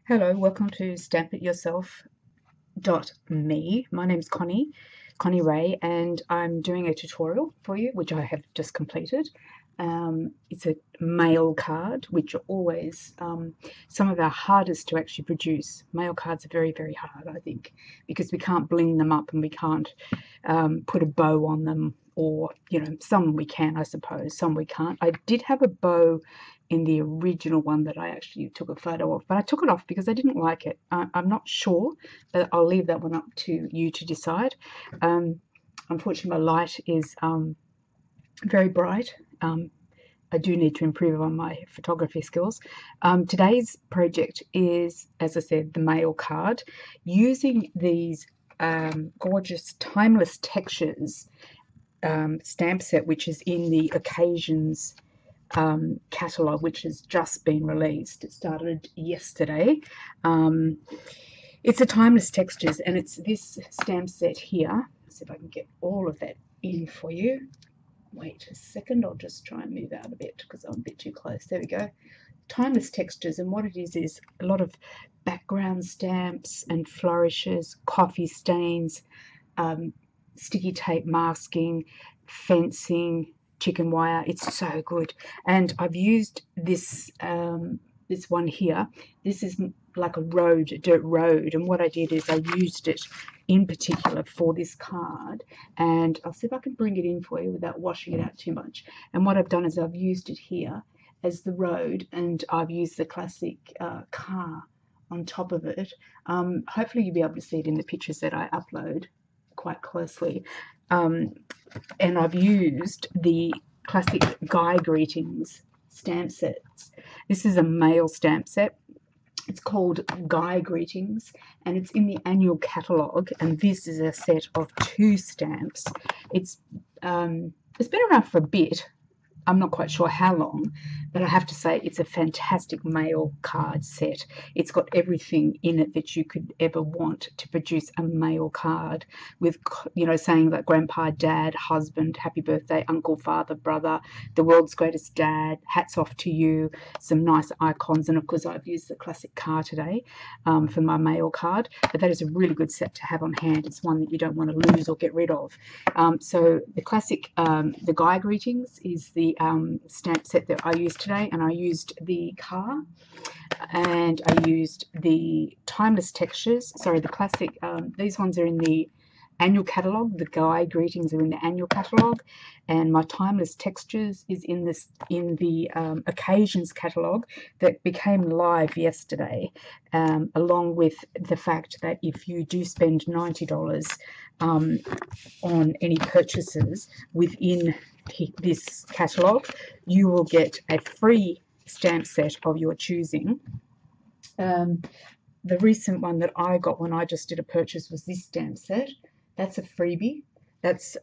Hello, welcome to stampityourself.me. My name's Connie Ray, and I'm doing a tutorial for you, which I have just completed. It's a mail card, which are always some of our hardest to actually produce. Mail cards are very, very hard, I think, because we can't bling them up and we can't put a bow on them, or, some we can, I suppose, some we can't. I did have a bow in the original one that I actually took a photo of, but I took it off because I didn't like it. I'm not sure, but I'll leave that one up to you to decide. Unfortunately, my light is very bright. I do need to improve on my photography skills. Today's project is, as I said, the mail card, using these gorgeous timeless textures stamp set, which is in the Occasions catalogue, which has just been released. It started yesterday. It's a timeless textures, and it's this stamp set here. Let's see if I can get all of that in for you. Wait a second, I'll just try and move out a bit because I'm a bit too close. There we go. Timeless textures, and what it is a lot of background stamps and flourishes, coffee stains, sticky tape masking, fencing, chicken wire. It's so good. And I've used this this one here. This is like a dirt road, and what I did is I used it in particular for this card, and I'll see if I can bring it in for you without washing it out too much. And what I've done is I've used it here as the road, and I've used the classic car on top of it. Hopefully you'll be able to see it in the pictures that I upload quite closely. And I've used the classic Guy Greetings stamp sets. This is a mail stamp set. It's called Guy Greetings, and it's in the annual catalogue, and this is a set of 2 stamps. It's been around for a bit. I'm not quite sure how long, but I have to say it's a fantastic mail card set. It's got everything in it that you could ever want to produce a mail card with, saying that grandpa, dad, husband, happy birthday, uncle, father, brother, the world's greatest dad, hats off to you, some nice icons. And of course, I've used the classic car today for my mail card, but that is a really good set to have on hand. It's one that you don't want to lose or get rid of. So the classic, the Guy Greetings is the stamp set that I used today, and I used the car, and I used the timeless textures. Sorry, the classic. These ones are in the annual catalogue. The Guy Greetings are in the annual catalogue, and my timeless textures is in the Occasions catalogue that became live yesterday, along with the fact that if you do spend $90 on any purchases within this catalogue, you will get a free stamp set of your choosing. The recent one that I got when I just did a purchase was this stamp set. That's a freebie. That's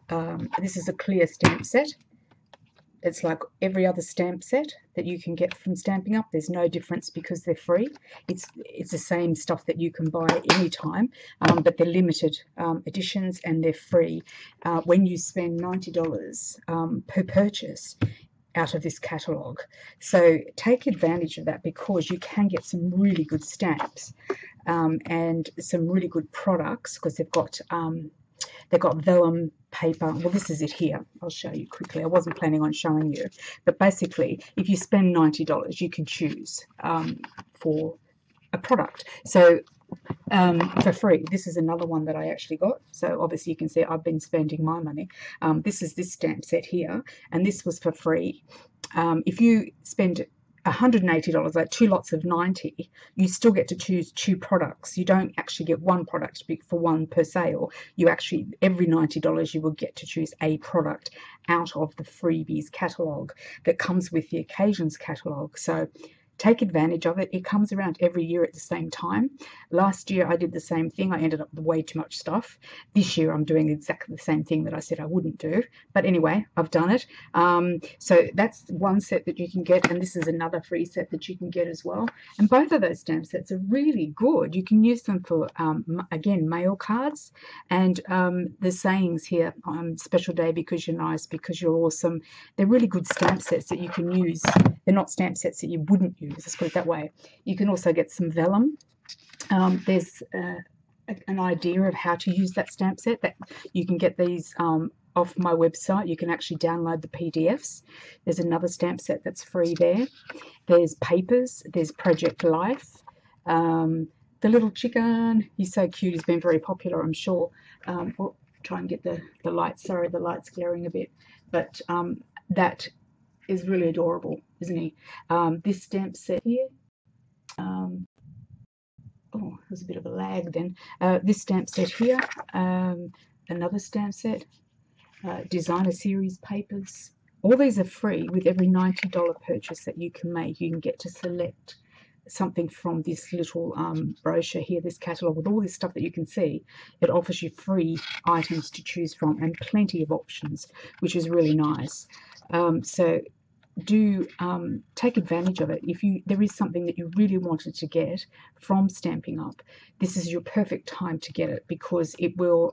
this is a clear stamp set. It's like every other stamp set that you can get from Stampin' Up. There's no difference because they're free. It's the same stuff that you can buy anytime, but they're limited editions and they're free. When you spend $90 per purchase out of this catalogue. So take advantage of that, because you can get some really good stamps and some really good products, because they've got vellum paper. Well, this is it here. I'll show you quickly. I wasn't planning on showing you, but basically, if you spend $90, you can choose for a product. So for free. This is another one that I actually got. So obviously you can see I've been spending my money. This is this stamp set here, and this was for free. If you spend $180, like 2 lots of 90, you still get to choose 2 products. You don't actually get one product for one per sale. You actually, every $90, you will get to choose a product out of the freebies catalogue that comes with the Occasions catalogue. So take advantage of it. It comes around every year at the same time. Last year I did the same thing. I ended up with way too much stuff. This year I'm doing exactly the same thing that I said I wouldn't do. But anyway, I've done it. So that's one set that you can get, and this is another free set that you can get as well. And both of those stamp sets are really good. You can use them for, again, mail cards. And the sayings here, special day because you're nice, because you're awesome. They're really good stamp sets that you can use. They're not stamp sets that you wouldn't use, let's put it that way. You can also get some vellum There's an idea of how to use that stamp set. That you can get these off my website. You can actually download the PDFs. There's another stamp set that's free there. There's papers. There's Project Life. The little chicken, he's so cute. He's been very popular, I'm sure. We'll try and get the light. Sorry, the light's glaring a bit. But that is really adorable, isn't he? This stamp set here, oh, there's a bit of a lag then. This stamp set here, another stamp set, designer series papers. All these are free with every $90 purchase that you can make. You can get to select something from this little brochure here, this catalogue with all this stuff that you can see. It offers you free items to choose from and plenty of options, which is really nice. So do take advantage of it. If there is something that you really wanted to get from Stamping Up, this is your perfect time to get it, because it will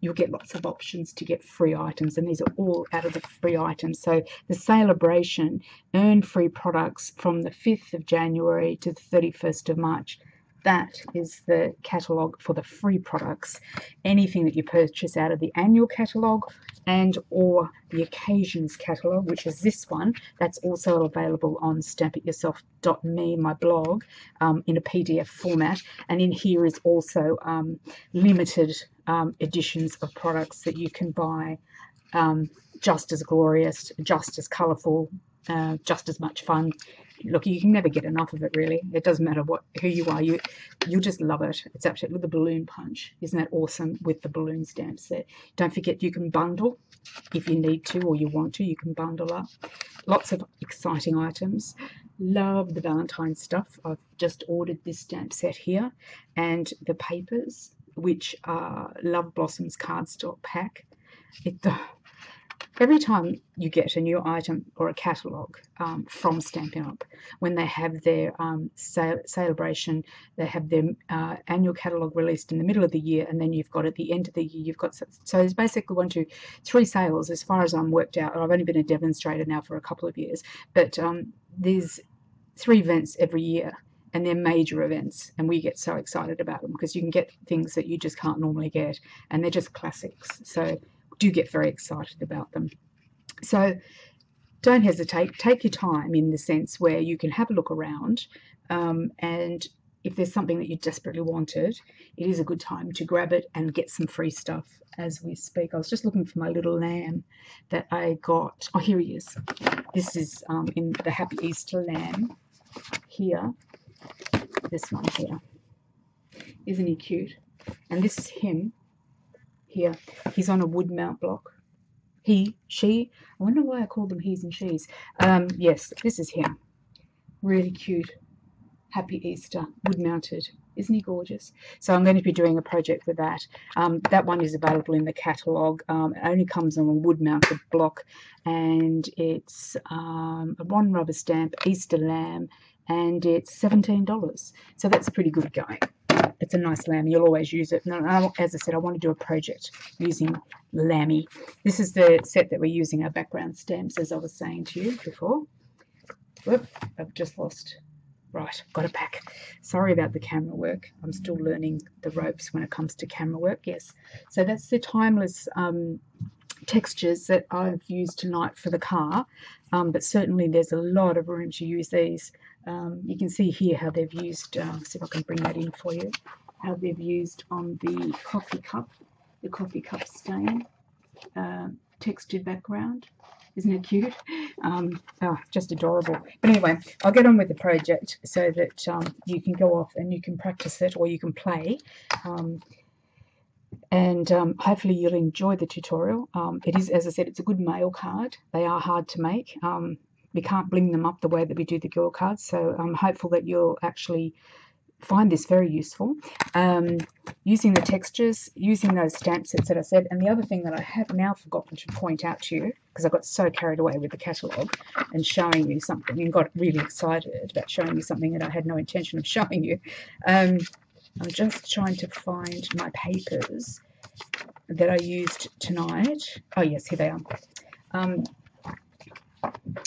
you'll get lots of options to get free items, and these are all out of the free items. So the celebration, earn free products from the 5th of January to the 31st of March. That is the catalogue for the free products. Anything that you purchase out of the annual catalogue and or the occasions catalogue, which is this one, that's also available on stampityourself.me, my blog, in a PDF format. And in here is also limited editions of products that you can buy, just as glorious, just as colourful, just as much fun. Look, you can never get enough of it, really. It doesn't matter who you are, you'll just love it. It's absolutely the balloon punch. Isn't that awesome with the balloon stamp set? Don't forget you can bundle if you need to or you want to. You can bundle up. Lots of exciting items. Love the Valentine stuff. I've just ordered this stamp set here, and the papers, which are Love Blossoms cardstock pack. Every time you get a new item or a catalogue from Stampin' Up, when they have their celebration, they have their annual catalogue released in the middle of the year, and then you've got at the end of the year, you've got, so there's basically 1, 2, 3 sales as far as I'm worked out. I've only been a demonstrator now for a couple of years, but there's 3 events every year, and they're major events, and we get so excited about them because you can get things that you just can't normally get, and they're just classics. So do get very excited about them. So don't hesitate. Take your time, in the sense where you can have a look around, and if there's something that you desperately wanted, it is a good time to grab it and get some free stuff as we speak. I was just looking for my little lamb that I got. Oh, here he is. This is in the Happy Easter lamb here. This one here. Isn't he cute? And this is him here. He's on a wood mount block. He, she, I wonder why I call them he's and she's. Yes, this is him. Really cute. Happy Easter, wood mounted. Isn't he gorgeous? So I'm going to be doing a project with that. That one is available in the catalogue. It only comes on a wood mounted block, and it's a 1 rubber stamp, Easter lamb, and it's $17. So that's pretty good going. It's a nice lamb. You'll always use it. And as I said, I want to do a project using Lammy. This is the set that we're using, our background stamps, as I was saying to you before. Whoop, I've just lost. Right, got it back. Sorry about the camera work. I'm still learning the ropes when it comes to camera work. Yes. So that's the timeless textures that I've used tonight for the car. But certainly there's a lot of room to use these. You can see here how they've used, see if I can bring that in for you, how they've used on the coffee cup stain, textured background. Isn't it cute? Just adorable. But anyway, I'll get on with the project so that you can go off and you can practice it, or you can play. And hopefully you'll enjoy the tutorial. It is, as I said, it's a good mail card. They are hard to make. We can't bling them up the way that we do the girl cards, so I'm hopeful that you'll actually find this very useful. Using the textures, using those stamp sets that I said, and the other thing that I have now forgotten to point out to you, because I got so carried away with the catalogue and showing you something and got really excited about showing you something that I had no intention of showing you. I'm just trying to find my papers that I used tonight. Oh yes, here they are.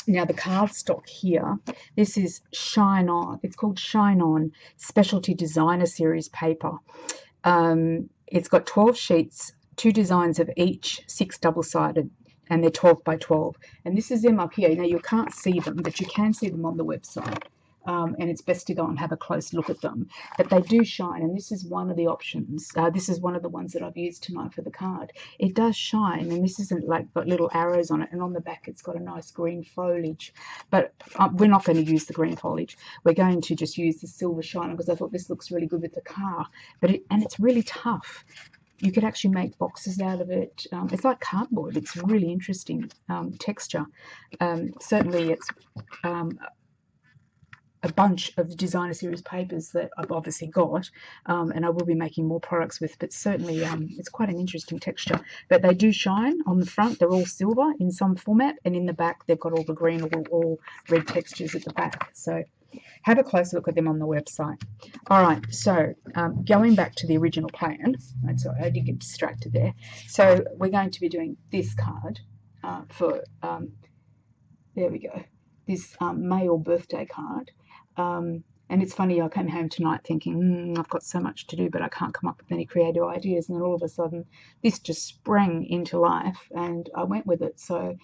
Now the cardstock here, this is Shine On. It's called Shine On Specialty Designer Series paper. It's got 12 sheets, 2 designs of each, 6 double-sided, and they're 12 by 12. And this is them up here. Now you can't see them, but you can see them on the website. And it's best to go and have a close look at them. But they do shine, and this is one of the options. This is one of the ones that I've used tonight for the card. It does shine, and this isn't like got little arrows on it, and on the back it's got a nice green foliage. But we're not going to use the green foliage. We're going to just use the silver shiner because I thought this looks really good with the car. And it's really tough. You could actually make boxes out of it. It's like cardboard. It's really interesting texture. Certainly it's a bunch of designer series papers that I've obviously got, and I will be making more products with, but certainly it's quite an interesting texture. But they do shine on the front. They're all silver in some format, and in the back they've got all the green or all red textures at the back. So have a close look at them on the website. All right, so going back to the original plan, I'm sorry, I did get distracted there. So we're going to be doing this card for, there we go, this May or birthday card. And it's funny, I came home tonight thinking, I've got so much to do, but I can't come up with any creative ideas. And then all of a sudden, this just sprang into life, and I went with it. So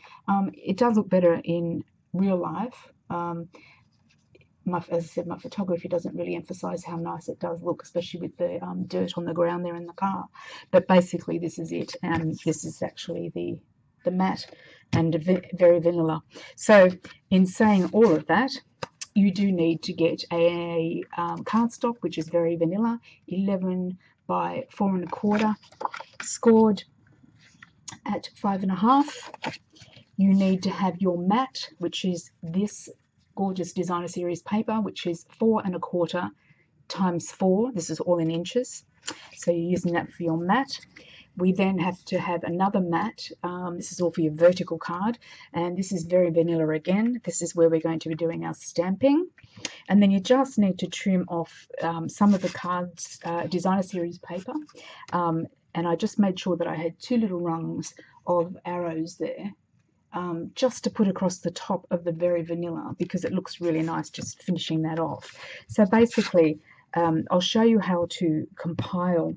it does look better in real life. As I said, my photography doesn't really emphasize how nice it does look, especially with the dirt on the ground there in the car. But basically, this is it, and this is actually the matte and very vanilla. So in saying all of that, you do need to get a cardstock, which is very vanilla, 11 by 4 1/4, scored at 5.5. You need to have your matte, which is this gorgeous designer series paper, which is 4 1/4 times 4. This is all in inches. So you're using that for your matte. We then have to have another matte. This is all for your vertical card, and this is very vanilla again. This is where we're going to be doing our stamping. And then you just need to trim off some of the cards, designer series paper. And I just made sure that I had 2 little rungs of arrows there, just to put across the top of the very vanilla, because it looks really nice just finishing that off. So basically, I'll show you how to compile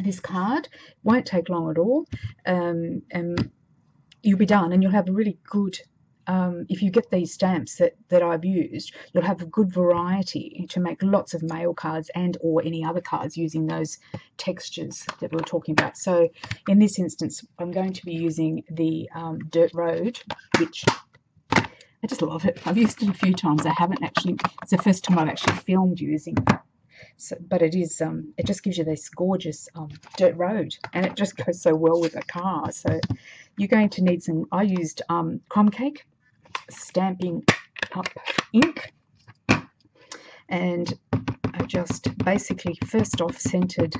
this card. Won't take long at all, and you'll be done, and you'll have a really good, if you get these stamps that I've used, you'll have a good variety to make lots of mail cards and or any other cards using those textures that we were talking about. So in this instance, I'm going to be using the Dirt Road, which I just love it. I've used it a few times. I haven't actually, it's the first time I've actually filmed using it. So, but it is, it just gives you this gorgeous dirt road, and it just goes so well with a car. So you're going to need some, I used crumb cake, Stampin' Up ink, and I just basically first off centered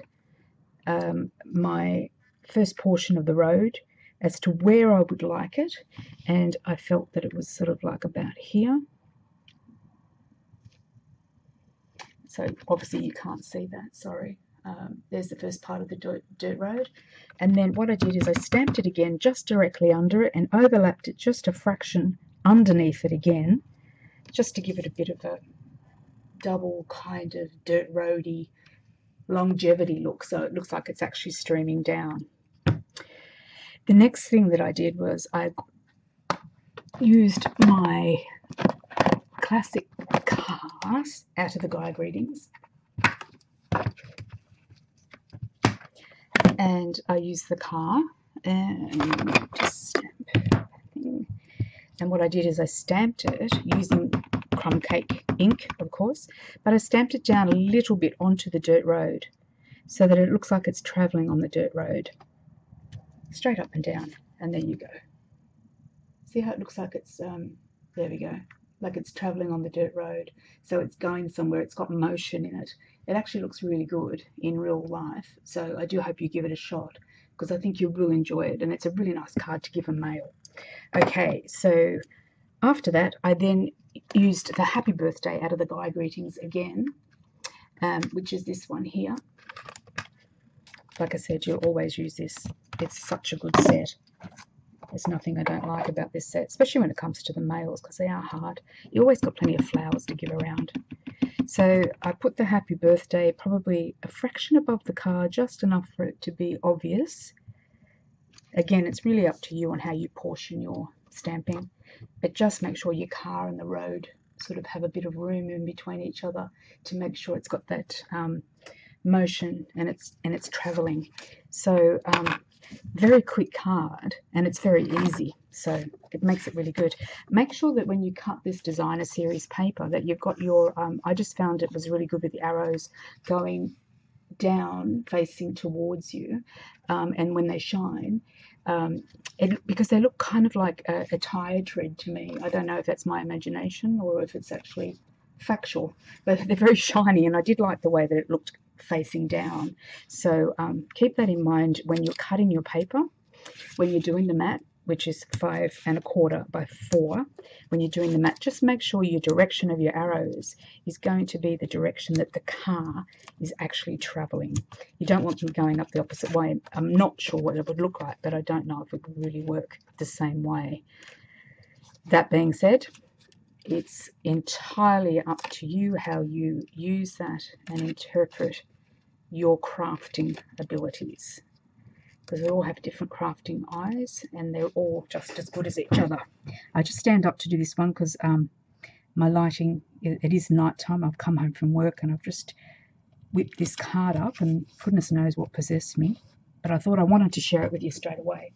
my first portion of the road as to where I would like it, and I felt that it was sort of like about here. So obviously you can't see that, sorry. There's the first part of the dirt road. And then what I did is I stamped it again just directly under it and overlapped it just a fraction underneath it again, just to give it a bit of a double kind of dirt roady longevity look, so it looks like it's actually streaming down. The next thing that I did was I used my classic cars out of the guide readings, and I used the car and just stamp. And what I did is I stamped it using crumb cake ink, of course, but I stamped it down a little bit onto the dirt road so that it looks like it's traveling on the dirt road, straight up and down. And there you go. See how it looks like it's there we go, like it's traveling on the dirt road. So it's going somewhere, it's got motion in it. It actually looks really good in real life. So I do hope you give it a shot, because I think you will enjoy it, and it's a really nice card to give a mail. Okay, so after that I then used the happy birthday out of the guide greetings again, which is this one here. Like I said, you'll always use this. It's such a good set. There's nothing I don't like about this set, especially when it comes to the males, because they are hard. You always got plenty of flowers to give around. So I put the happy birthday probably a fraction above the card, just enough for it to be obvious. Again, it's really up to you on how you portion your stamping, but just make sure your car and the road sort of have a bit of room in between each other to make sure it's got that motion and it's traveling. So very quick card, and it's very easy, so it makes it really good. Make sure that when you cut this designer series paper that you've got your I just found it was really good with the arrows going down facing towards you, and when they shine, because they look kind of like a tire tread to me. I don't know if that's my imagination or if it's actually factual, but they're very shiny, and I did like the way that it looked facing down. So keep that in mind when you're cutting your paper, when you're doing the mat, which is 5 1/4 by 4. When you're doing the mat, just make sure your direction of your arrows is going to be the direction that the car is actually traveling. You don't want them going up the opposite way. I'm not sure what it would look like, but I don't know if it would really work the same way. That being said, it's entirely up to you how you use that and interpret your crafting abilities, because we all have different crafting eyes and they're all just as good as each other. I just stand up to do this one because my lighting, it is night time. I've come home from work and I've just whipped this card up, and goodness knows what possessed me, but I thought I wanted to share it with you straight away.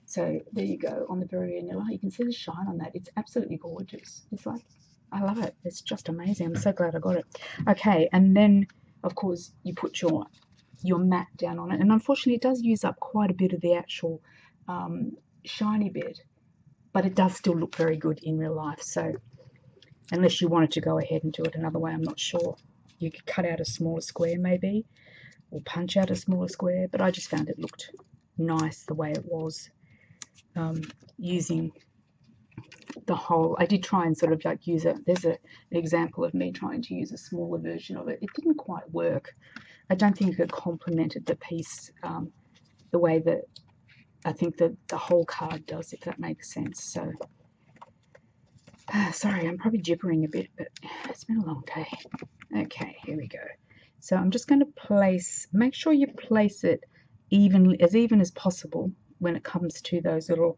So there you go, on the very vanilla. You can see the shine on that. It's absolutely gorgeous. It's like, I love it. It's just amazing. I'm so glad I got it. Okay, and then of course you put your mat down on it, and unfortunately it does use up quite a bit of the actual shiny bit, but it does still look very good in real life. So unless you wanted to go ahead and do it another way, I'm not sure. You could cut out a smaller square maybe, or punch out a smaller square, but I just found it looked nice the way it was, using the whole. I did try and sort of like use there's an example of me trying to use a smaller version of it. It didn't quite work. I don't think it complemented the piece the way that I think that the whole card does, if that makes sense. So sorry, I'm probably gibbering a bit, but it's been a long day. Okay, here we go. So I'm just going to make sure you place it even as possible when it comes to those little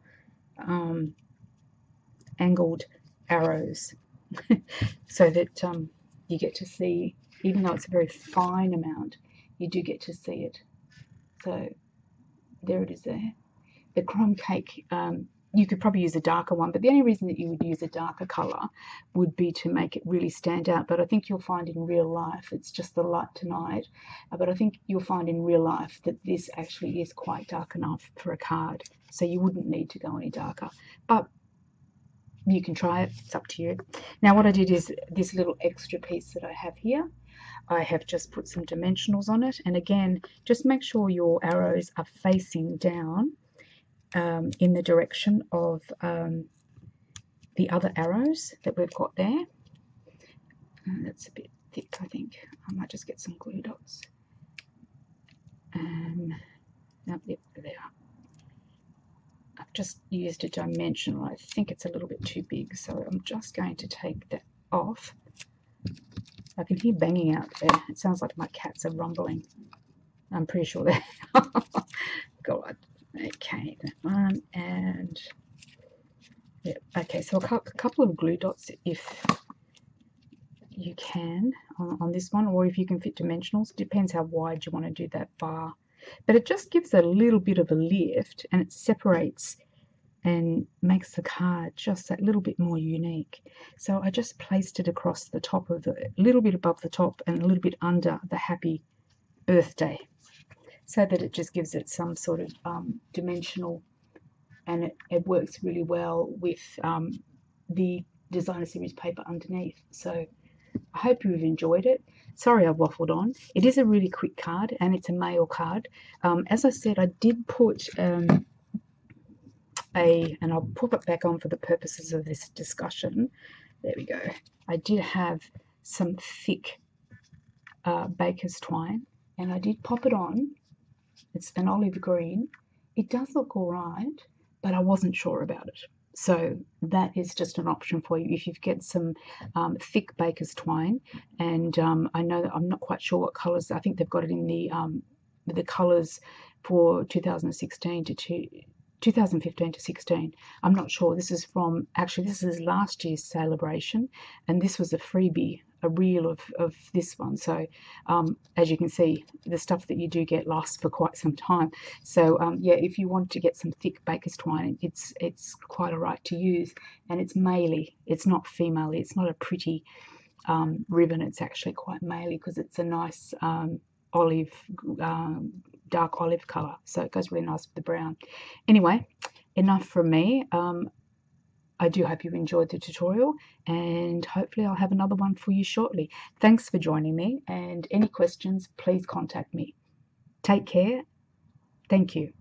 angled arrows, so that you get to see, even though it's a very fine amount, you do get to see it. So there it is there. The crumb cake, you could probably use a darker one, but the only reason that you would use a darker colour would be to make it really stand out. But I think you'll find in real life, it's just the light tonight, but I think you'll find in real life that this actually is quite dark enough for a card, so you wouldn't need to go any darker. But you can try it, it's up to you. Now what I did is this little extra piece that I have here, I have just put some dimensionals on it, and again, just make sure your arrows are facing down in the direction of the other arrows that we've got there. That's a bit thick, I think. I might just get some glue dots. Yep, there they are. I've just used a dimensional. I think it's a little bit too big, so I'm just going to take that off. I can hear banging out there. It sounds like my cats are rumbling. I'm pretty sure they are. God. Okay, that one, and yeah, okay, so a couple of glue dots if you can on this one, or if you can fit dimensionals. It depends how wide you want to do that bar, but it just gives a little bit of a lift, and it separates and makes the card just that little bit more unique. So I just placed it across the top of a little bit above the top and a little bit under the happy birthday, so that it just gives it some sort of dimensional, and it works really well with the designer series paper underneath. So I hope you've enjoyed it. Sorry I've waffled on. It is a really quick card, and it's a mail card. As I said, I did put and I'll put it back on for the purposes of this discussion. There we go. I did have some thick baker's twine, and I did pop it on. It's an olive green. It does look all right, but I wasn't sure about it. So that is just an option for you if you get some thick baker's twine. And I know that I'm not quite sure what colours. I think they've got it in the colours for 2016 to 2015 to 16. I'm not sure. This is last year's celebration, and this was a freebie, a reel of this one. So as you can see, the stuff that you do get lasts for quite some time. So yeah, if you want to get some thick baker's twine, it's quite alright to use, and it's maley. It's not female. It's not a pretty ribbon. It's actually quite maley because it's a nice olive, dark olive colour. So it goes really nice with the brown. Anyway, enough from me. I do hope you enjoyed the tutorial, and hopefully I'll have another one for you shortly. Thanks for joining me, and any questions, please contact me. Take care. Thank you.